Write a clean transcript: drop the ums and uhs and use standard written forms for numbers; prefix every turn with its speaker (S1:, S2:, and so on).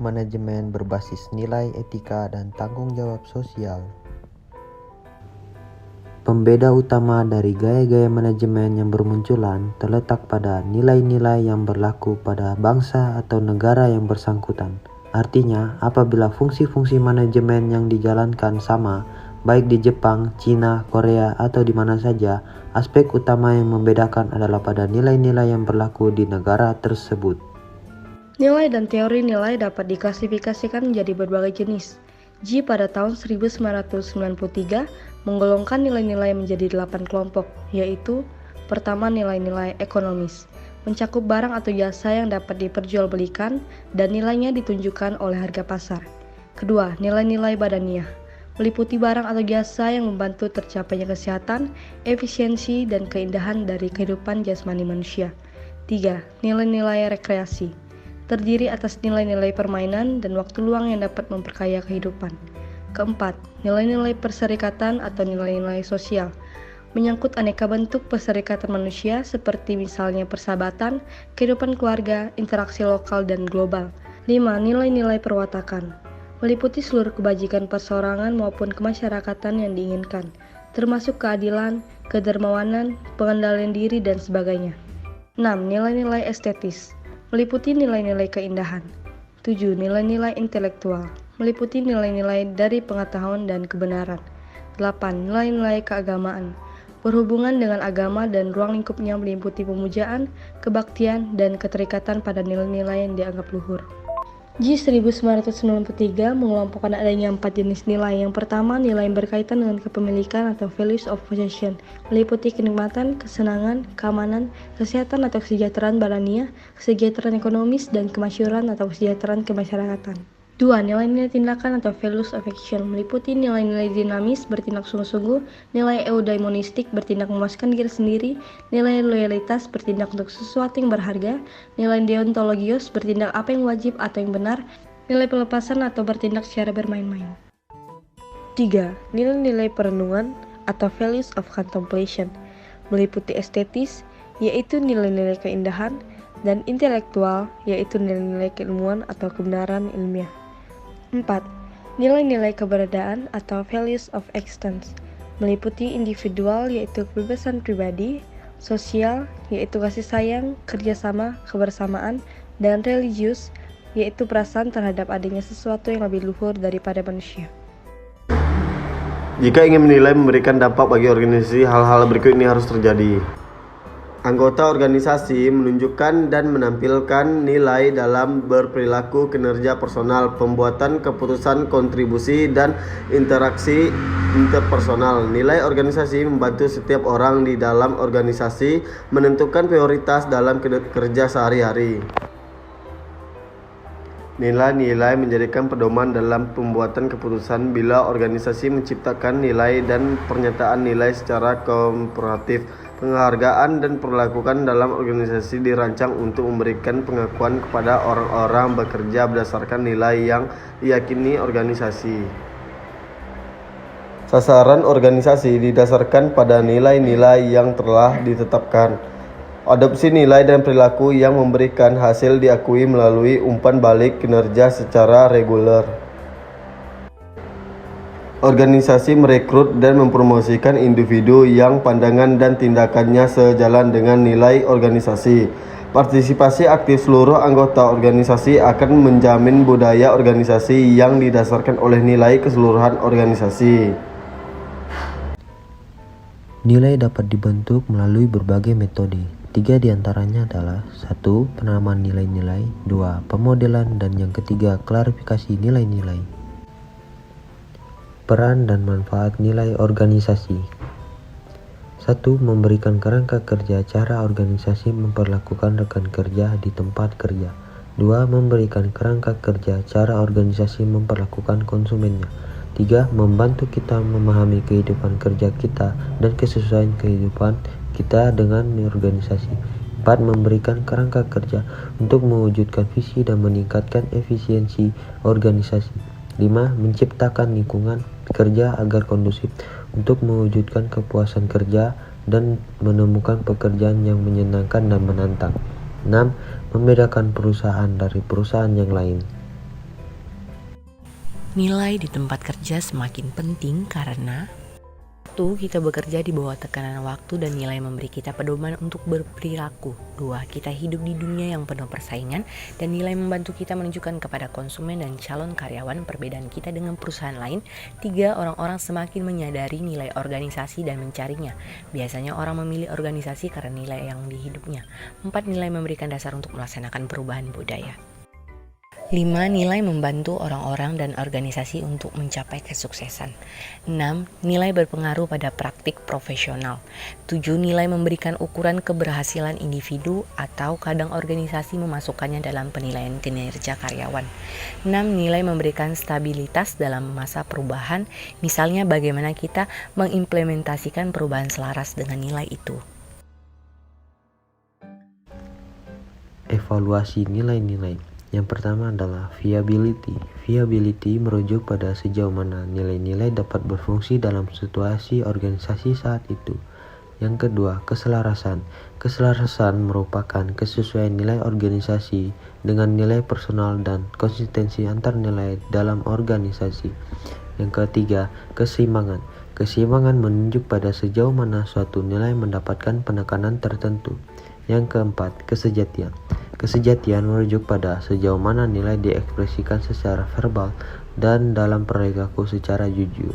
S1: manajemen berbasis nilai etika dan tanggung jawab sosial. Pembeda utama dari gaya-gaya manajemen yang bermunculan terletak pada nilai-nilai yang berlaku pada bangsa atau negara yang bersangkutan. Artinya, apabila fungsi-fungsi manajemen yang dijalankan sama, baik di Jepang, Cina, Korea, atau di mana saja, aspek utama yang membedakan adalah pada nilai-nilai yang berlaku di negara tersebut.
S2: Nilai dan teori nilai dapat diklasifikasikan menjadi berbagai jenis. Ji pada tahun 1993 menggolongkan nilai-nilai menjadi 8 kelompok, yaitu pertama nilai-nilai ekonomis, mencakup barang atau jasa yang dapat diperjualbelikan dan nilainya ditunjukkan oleh harga pasar. Kedua, nilai-nilai badaniah, meliputi barang atau jasa yang membantu tercapainya kesehatan, efisiensi, dan keindahan dari kehidupan jasmani manusia. Tiga, nilai-nilai rekreasi, terdiri atas nilai-nilai permainan dan waktu luang yang dapat memperkaya kehidupan. Keempat, nilai-nilai perserikatan atau nilai-nilai sosial, menyangkut aneka bentuk perserikatan manusia seperti misalnya persahabatan, kehidupan keluarga, interaksi lokal dan global. 5. Nilai-nilai perwatakan, meliputi seluruh kebajikan perseorangan maupun kemasyarakatan yang diinginkan, termasuk keadilan, kedermawanan, pengendalian diri, dan sebagainya. 6. Nilai-nilai estetis, meliputi nilai-nilai keindahan. 7. Nilai-nilai intelektual, meliputi nilai-nilai dari pengetahuan dan kebenaran. 8. Nilai-nilai keagamaan, berhubungan dengan agama dan ruang lingkupnya meliputi pemujaan, kebaktian, dan keterikatan pada nilai-nilai yang dianggap luhur. Ji 1993 mengelompokkan adanya 4 jenis nilai. Yang pertama, nilai yang berkaitan dengan kepemilikan atau values of possession, meliputi kenikmatan, kesenangan, keamanan, kesehatan atau kesejahteraan badaniah, kesejahteraan ekonomis, dan kemasyhuran atau kesejahteraan kemasyarakatan. 2. Nilai-nilai tindakan atau values of action, meliputi nilai-nilai dinamis, bertindak sungguh-sungguh, nilai eudaimonistik, bertindak memuaskan diri sendiri, nilai loyalitas, bertindak untuk sesuatu yang berharga, nilai deontologios, bertindak apa yang wajib atau yang benar, nilai pelepasan atau bertindak secara bermain-main. 3. Nilai-nilai perenungan atau values of contemplation, meliputi estetis, yaitu nilai-nilai keindahan, dan intelektual, yaitu nilai-nilai keilmuan atau kebenaran ilmiah. 4. Nilai-nilai keberadaan atau values of existence, meliputi individual yaitu kebebasan pribadi, sosial yaitu kasih sayang, kerjasama, kebersamaan, dan religius yaitu perasaan terhadap adanya sesuatu yang lebih luhur daripada manusia.
S3: Jika ingin menilai memberikan dampak bagi organisasi, hal-hal berikut ini harus terjadi. Anggota organisasi menunjukkan dan menampilkan nilai dalam berperilaku, kinerja personal, pembuatan keputusan, kontribusi, dan interaksi interpersonal. Nilai organisasi membantu setiap orang di dalam organisasi menentukan prioritas dalam kerja sehari-hari. Nilai-nilai menjadikan pedoman dalam pembuatan keputusan bila organisasi menciptakan nilai dan pernyataan nilai secara komparatif. Penghargaan dan perlakuan dalam organisasi dirancang untuk memberikan pengakuan kepada orang-orang bekerja berdasarkan nilai yang diyakini organisasi. Sasaran organisasi didasarkan pada nilai-nilai yang telah ditetapkan. Adopsi nilai dan perilaku yang memberikan hasil diakui melalui umpan balik kinerja secara reguler. Organisasi merekrut dan mempromosikan individu yang pandangan dan tindakannya sejalan dengan nilai organisasi. Partisipasi aktif seluruh anggota organisasi akan menjamin budaya organisasi yang didasarkan oleh nilai keseluruhan organisasi.
S1: Nilai dapat dibentuk melalui berbagai metode. 3 diantaranya adalah 1. Penamaan nilai-nilai, 2. Pemodelan, dan yang ketiga klarifikasi nilai-nilai. Peran dan manfaat nilai organisasi. 1. Memberikan kerangka kerja cara organisasi memperlakukan rekan kerja di tempat kerja. 2. Memberikan kerangka kerja cara organisasi memperlakukan konsumennya. 3. Membantu kita memahami kehidupan kerja kita dan kesesuaian kehidupan kita dengan organisasi. 4. Memberikan kerangka kerja untuk mewujudkan visi dan meningkatkan efisiensi organisasi. 5. Menciptakan lingkungan kerja agar kondusif untuk mewujudkan kepuasan kerja dan menemukan pekerjaan yang menyenangkan dan menantang. 6. Membedakan perusahaan dari perusahaan yang lain.
S4: Nilai di tempat kerja semakin penting karena kita bekerja di bawah tekanan waktu dan nilai memberi kita pedoman untuk berperilaku. 2. Kita hidup di dunia yang penuh persaingan dan nilai membantu kita menunjukkan kepada konsumen dan calon karyawan perbedaan kita dengan perusahaan lain. 3. Orang-orang semakin menyadari nilai organisasi dan mencarinya. Biasanya orang memilih organisasi karena nilai yang dihidupnya. 4. Nilai memberikan dasar untuk melaksanakan perubahan budaya. 5. Nilai membantu orang-orang dan organisasi untuk mencapai kesuksesan. 6. Nilai berpengaruh pada praktik profesional. 7. Nilai memberikan ukuran keberhasilan individu atau kadang organisasi memasukkannya dalam penilaian kinerja karyawan. 6. Nilai memberikan stabilitas dalam masa perubahan, misalnya bagaimana kita mengimplementasikan perubahan selaras dengan nilai itu.
S1: Evaluasi nilai-nilai. Yang pertama adalah viability. Viability merujuk pada sejauh mana nilai-nilai dapat berfungsi dalam situasi organisasi saat itu. Yang kedua, keselarasan. Keselarasan merupakan kesesuaian nilai organisasi dengan nilai personal dan konsistensi antar nilai dalam organisasi. Yang ketiga, keseimbangan. Keseimbangan menunjuk pada sejauh mana suatu nilai mendapatkan penekanan tertentu. Yang keempat, kesejatian. Kesejatian merujuk pada sejauh mana nilai diekspresikan secara verbal dan dalam perilaku secara jujur.